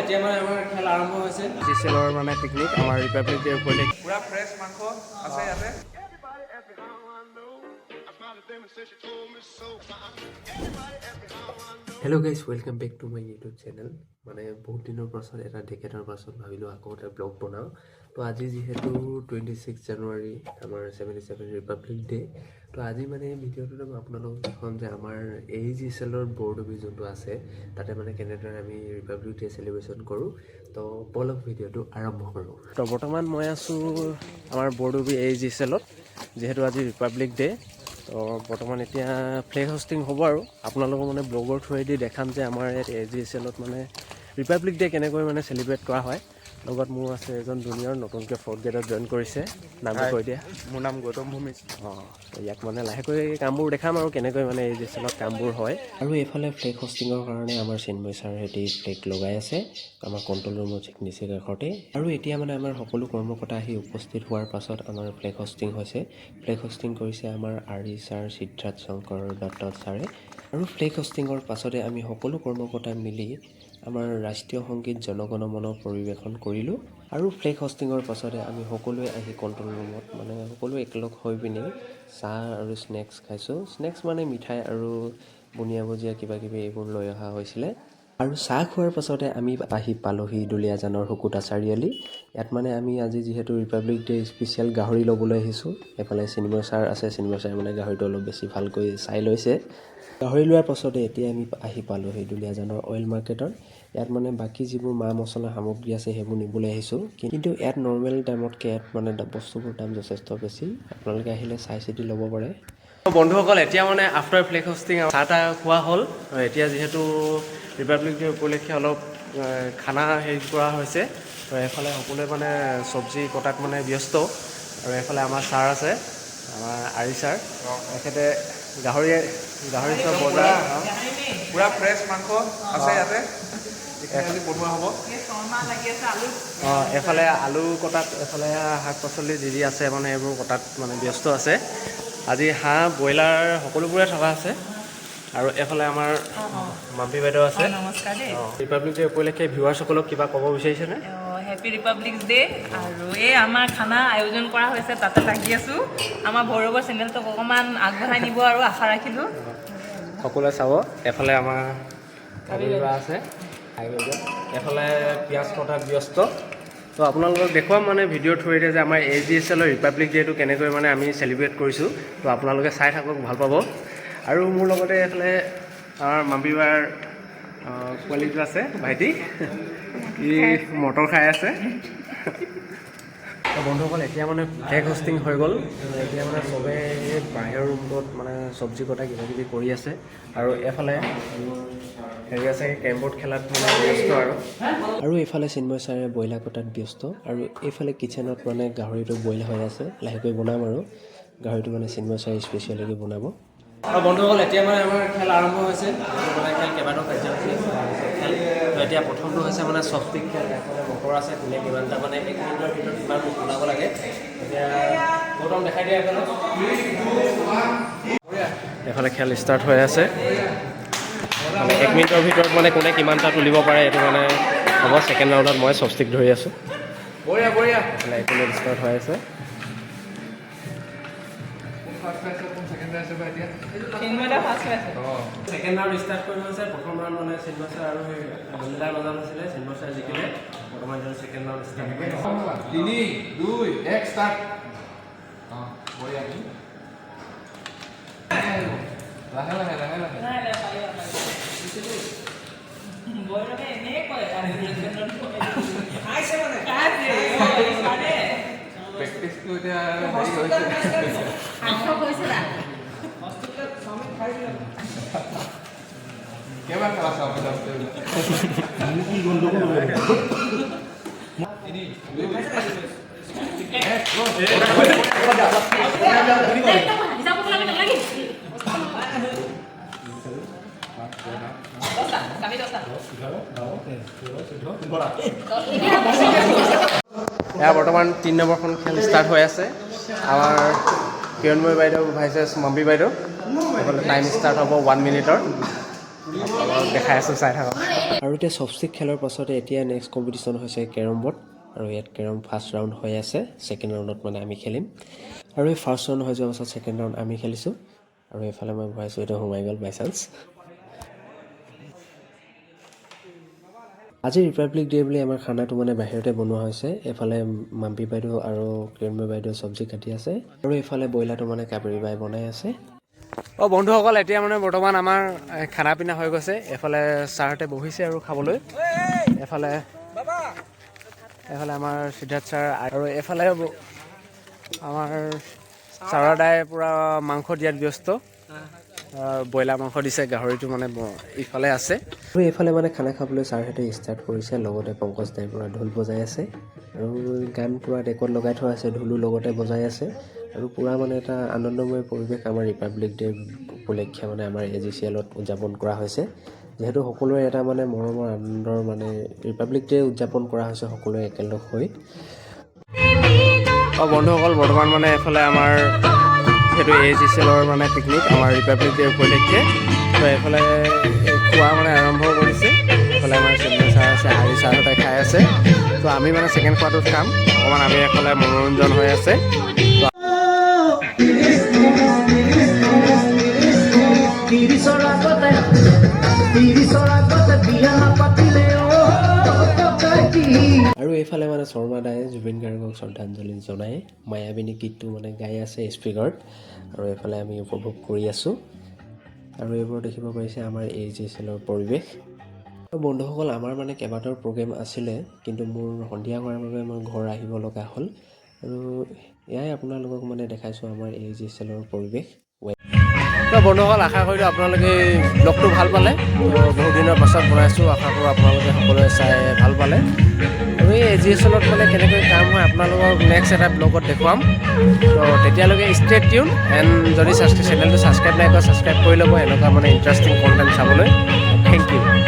এতিয়া মানে আমাৰ খেল আৰম্ভ হৈছে জিচেলৰ মানে পিকনিক আমাৰ ৰিপাব্লিক ডে উপলক্ষে পুৰা ফ্ৰেছ মাংস আছে ইয়াতে hello' guys welcome back to my YouTube channel মানে বহুত দিনৰ পাছত এটা ডেকেডৰ পাছত ভাবিলোঁ আকৌ এটা ব্লগ বনাওঁ তো আজি যিহেতু 26 জানুৱাৰী আমাৰ 77 ৰিপাব্লিক ডে তো আজি মানে ভিডিঅ'টোতে মই আপোনালোকক দেখাম যে আমাৰ AGCLৰ বৰডুবি যোনটো আছে তাতে মানে কেনেদৰে আমি ৰিপাব্লিক ডে চেলিব্ৰেশ্যন কৰোঁ তো বলক ভিডিঅ'টো আৰম্ভ কৰোঁ তো বৰ্তমান মই আছোঁ আমাৰ বৰডুবি AGCLত যিহেতু আজি ৰিপাব্লিক ডে তো বৰ্তমান এতিয়া ফ্লেগ হোষ্টিং হ'ব আৰু আপোনালোকক মানে ব্লগৰ থ্ৰুৱেদি দেখাম যে আমাৰ ইয়াত AGCLত মানে ৰিপাব্লিক ডে কেনেকৈ মানে চেলিব্ৰেট কৰা হয় লগত মোৰ আছে এজন জুনিয়ৰ নতুনকৈ 4th গ্ৰেডত জইন কৰিছে নামটো কৈ দিয়া মোৰ নাম গৌতম ভূমিজ ইয়াক মানে লাহেকৈ কামবোৰ দেখাম আৰু কেনেকৈ মানে AGCLত কামবোৰ হয় আৰু এইফালে ফ্লেগ হোষ্টিঙৰ কাৰণে আমাৰ চিন্ময় ছাৰহেঁতি ফ্লেগ লগাই আছে আমাৰ কণ্ট্ৰল ৰুমৰ ঠিক নিচে কাষতে আৰু এতিয়া মানে আমাৰ সকলো কৰ্মকৰ্তা আহি উপস্থিত হোৱাৰ পাছত আমাৰ ফ্লেগ হোষ্টিং হৈছে ফ্লেগ হোষ্টিং কৰিছে আমাৰ RE ছাৰ সিদ্ধাৰ্থ শংকৰ দত্ত ছাৰে আৰু ফ্লেগ হোষ্টিঙৰ পাছতে আমি সকলো কৰ্মকৰ্তা মিলি আমাৰ ৰাষ্ট্ৰীয় সংগীত জনগণ মন পৰিৱেশন কৰিলোঁ আৰু ফ্লেগ হোষ্টিঙৰ পাছতে আমি সকলোৱে আহি কণ্ট্ৰল ৰুমত মানে সকলোৱে একেলগ হৈ পিনি চাহ আৰু স্নেক্স খাইছোঁ স্নেক্স মানে মিঠাই আৰু বুনিয়া ভুজিয়া কিবা কিবি এইবোৰ লৈ অহা হৈছিলে আৰু চাহ খোৱাৰ পাছতে আমি আহি পালোহি দুলীয়াজানৰ শুকুতা চাৰিআলি ইয়াত মানে আমি আজি যিহেতু ৰিপাব্লিক ডে স্পেচিয়েল গাহৰি ল'বলৈ আহিছোঁ এইফালে চিন্ময় ছাৰ আছে চিন্ময় ছাৰ মানে গাহৰিটো অলপ বেছি ভালকৈ চাই লৈছে গাহৰি লোৱাৰ পাছতে এতিয়া আমি আহি পালোহি দুলীয়াজানৰ অইল মাৰ্কেটত ইয়াত মানে বাকী যিবোৰ মা মছলা সামগ্ৰী আছে সেইবোৰ নিবলৈ আহিছোঁ কিন্তু ইয়াত নৰ্মেল টাইমতকৈ ইয়াত মানে বস্তুবোৰ দাম যথেষ্ট বেছি আপোনালোকে আহিলে চাই চিতি ল'ব পাৰে বন্ধুসকল এতিয়া মানে আফটাৰ ফ্লেগ হোষ্টিং চাহ তাহ খোৱা হ'ল এতিয়া যিহেতু ৰিপাব্লিক ডে উপলক্ষে অলপ খানা হেৰি কৰা হৈছে তো এফালে সকলোৱে মানে চব্জি কটাত মানে ব্যস্ত আৰু এফালে আমাৰ ছাৰ আছে আমাৰ RE ছাৰ তেখেতে গাহৰি চব বজাৰ পুৰা ফ্ৰেছ মাংস আছে ইয়াতে আজি বনোৱা হ'ব এফালে আলু কটাত এফালে শাক পাচলি যি আছে মানে এইবোৰ কটাত মানে ব্যস্ত আছে আজি হাঁহ ব্ৰইলাৰ সকলোবোৰে থকা আছে আৰু এফালে আমাৰ মাম্পী বাইদেউ আছে নমস্কাৰ দেই ৰিপাব্লিক ডে উপলক্ষে ভিউৱাৰ্ছসকলক কিবা ক'ব বিচাৰিছেনে হেপী ৰিপাব্লিক ডে আৰু এই আমাৰ খানা আয়োজন কৰা হৈছে তাতে লাগি আছোঁ আমাৰ ভৈৰৱৰ চেনেলটোক অকণমান আগবঢ়াই নিব আৰু আশা ৰাখিলোঁ সকলোৱে চাব এফালে আমাৰ কাবিবা আছে এফালে পিঁয়াজ কটাত ব্যস্ত তো আপোনালোকক দেখুৱাম মানে ভিডিঅ'ৰ থ্ৰুৱেদি যে আমাৰ AGCLৰ ৰিপাব্লিক ডেটো কেনেকৈ মানে আমি চেলিব্ৰেট কৰিছোঁ তো আপোনালোকে চাই থাকক ভাল পাব আৰু মোৰ লগতে এইফালে আমাৰ মাম্পীবাৰ পোৱালিটো আছে ভাইটি ই মটৰ খাই আছে বন্ধুসকল এতিয়া মানে ফ্লেগ হোষ্টিং হৈ গ'ল এতিয়া মানে চবেই বাহিৰৰ ৰুমত মানে চব্জি কটা কিবা কিবি কৰি আছে আৰু এফালে হেৰি আছে কেৰমবোৰ্ড খেলাত মানে ব্যস্ত আৰু এইফালে চিন্ময় ছাৰে ব্ৰইলাৰ কটাত ব্যস্ত আৰু এইফালে কিটচেনত মানে গাহৰিটো বইল হৈ আছে লাহেকৈ বনাম আৰু গাহৰিটো মানে চিন্ময় ছাৰে স্পেচিয়েলকৈ বনাব আৰু বন্ধুসকল এতিয়া মানে আমাৰ খেল আৰম্ভ হৈছে মানে খেল কেইবাটাও কাৰ্যসূচী খেল তো এতিয়া প্ৰথমটো হৈছে মানে চফ্টিক খেল এফালে মটৰ আছে কোনে কিমানটা মানে 1 মিনিটৰ ভিতৰত কিমান ওলাব লাগে এতিয়া গৌতম দেখাই দিয়া এফালে খেল ষ্টাৰ্ট হৈ আছে মানে 1 মিনিটৰ ভিতৰত মানে কোনে কিমানটা তুলিব পাৰে এইটো মানে হ'ব ছেকেণ্ড ৰাউণ্ডত মই চপষ্টিক ধৰি আছোঁ বঢ়িয়া বঢ়িয়া মানে 1 মিনিট ষ্টাৰ্ট হৈ আছে ছেকেণ্ড ৰাউণ্ড ষ্টাৰ্ট কৰিব হৈছে প্ৰথম ৰাউণ্ড মানে চিন্ময় ছাৰ আৰু মহিলাৰ মাজত আছিলে চিন্ময় ছাৰ জিকিলে বৰ্তমান ছেকেণ্ড ৰাউণ্ড ষ্টাৰ্ট 3 2 1 ষ্টাৰ্ট বঢ়িয়া লাহে লাহে লাহে লাহে প্ৰেক্টিছটো এতিয়া কেইবাৰ খেলা চাওঁ এয়া বৰ্তমান 3 নম্বৰখন খেল ষ্টাৰ্ট হৈ আছে আমাৰ কিৰণময়ী বাইদেউ ভাইচেছ মাম্পী বাইদেউ টাইম ষ্টাৰ্ট হ'ব 1 মিনিটৰ আপোনালোকক দেখাই আছোঁ, চাই থাকক। আৰু এতিয়া চপষ্টিক খেলৰ পাছতে এতিয়া নেক্সট কম্পিটিশ্যন হৈছে কেৰম বৰ্ড। আৰু ইয়াত কেৰম ফাৰ্ষ্ট ৰাউণ্ড হৈ আছে, ছেকেণ্ড ৰাউণ্ডত মানে আমি খেলিম। আৰু এই ফাৰ্ষ্ট ৰাউণ্ড হৈ যোৱাৰ পাছত ছেকেণ্ড ৰাউণ্ড আমি খেলিছোঁ। আৰু এইফালে মই ভৰাইছোঁ, এইটো সোমাই গ'ল বাই চান্স। আজি ৰিপাব্লিক ডে বুলি আমাৰ খানাটো মানে বাহিৰতে বনোৱা হৈছে। এফালে মাম্পী বাইদেউ আৰু কিৰণময় বাইদেউ চব্জি কাটি আছে, আৰু এইফালে ব্ৰইলাৰটো মানে কাবেৰী বাই বনাই আছে। বন্ধুসকল, এতিয়া মানে বৰ্তমান আমাৰ খানা পিনা হৈ গৈছে। এফালে ছাৰহঁতে বহিছে আৰু খাবলৈ, এফালে আমাৰ সিদ্ধাৰ্থ ছাৰ, আৰু এফালে আমাৰ ছাৰৰ দাই পূৰা মাংস দিয়াত ব্যস্ত। ব্ৰইলাৰ মাংস দিছে, গাহৰিটো মানে ইফালে আছে। আৰু এইফালে মানে খানা খাবলৈ ছাৰহঁতে ষ্টাৰ্ট কৰিছে। লগতে পংকজ দাই পূৰা ঢোল বজাই আছে, আৰু গান পূৰা ডেকত লগাই থোৱা আছে, ঢোলো লগতে বজাই আছে। আৰু পূৰা মানে এটা আনন্দময় পৰিৱেশ আমাৰ ৰিপাব্লিক ডে উপলক্ষে মানে আমাৰ AGCLত উদযাপন কৰা হৈছে। যিহেতু সকলোৰে এটা মানে মৰমৰ আনন্দৰ মানে ৰিপাব্লিক ডে উদযাপন কৰা হৈছে সকলোৱে একেলগ হৈ। বন্ধুসকল, বৰ্তমান মানে এফালে আমাৰ সেইটো AGCLৰ মানে পিকনিক আমাৰ ৰিপাব্লিক ডে উপলক্ষে। তো এইফালে খোৱা মানে আৰম্ভ কৰিছে। এইফালে আমাৰ চিন্ময় ছাৰ আছে, হাৰি ছাৰহঁতে খাই আছে। তো আমি মানে ছেকেণ্ড খোৱাটোত খাম। অকণমান আমি এইফালে মনোৰঞ্জন হৈ আছে। আৰু এইফালে মানে শৰ্মা দাই জুবিন গাৰ্গক শ্ৰদ্ধাঞ্জলি জনাই মায়াবিনী গীতটো মানে গাই আছে স্পীকাৰত, আৰু এইফালে আমি উপভোগ কৰি আছোঁ। আৰু এইবোৰ দেখিব পাৰিছে আমাৰ AGCLৰ পৰিৱেশ। আৰু বন্ধুসকল, আমাৰ মানে কেইবাটাও প্ৰগ্ৰেম আছিলে, কিন্তু মোৰ সন্ধিয়া হোৱাৰ বাবে মই ঘৰ আহিব লগা হ'ল। আৰু এয়াই আপোনালোকক মানে দেখাইছোঁ আমাৰ AGCLৰ পৰিৱেশ। তো বন্ধুসকল, আশা কৰিলোঁ আপোনালোকে ব্লগটো ভাল পালে। তো বহুত দিনৰ পাছত বনাইছোঁ, আশা কৰোঁ আপোনালোকে সকলোৱে চাই ভাল পালে। আৰু এই AGCLত মানে কেনেকৈ কাম হয় আপোনালোকক নেক্সট এটা ব্লগত দেখুৱাম। তো তেতিয়ালৈকে ষ্টে টিউন এণ্ড যদি চেনেলটো ছাবস্ক্ৰাইব নাই কৰা ছাবস্ক্ৰাইব কৰি ল'ব, এনেকুৱা মানে ইণ্টাৰেষ্টিং কণ্টেণ্ট চাবলৈ। Thank U.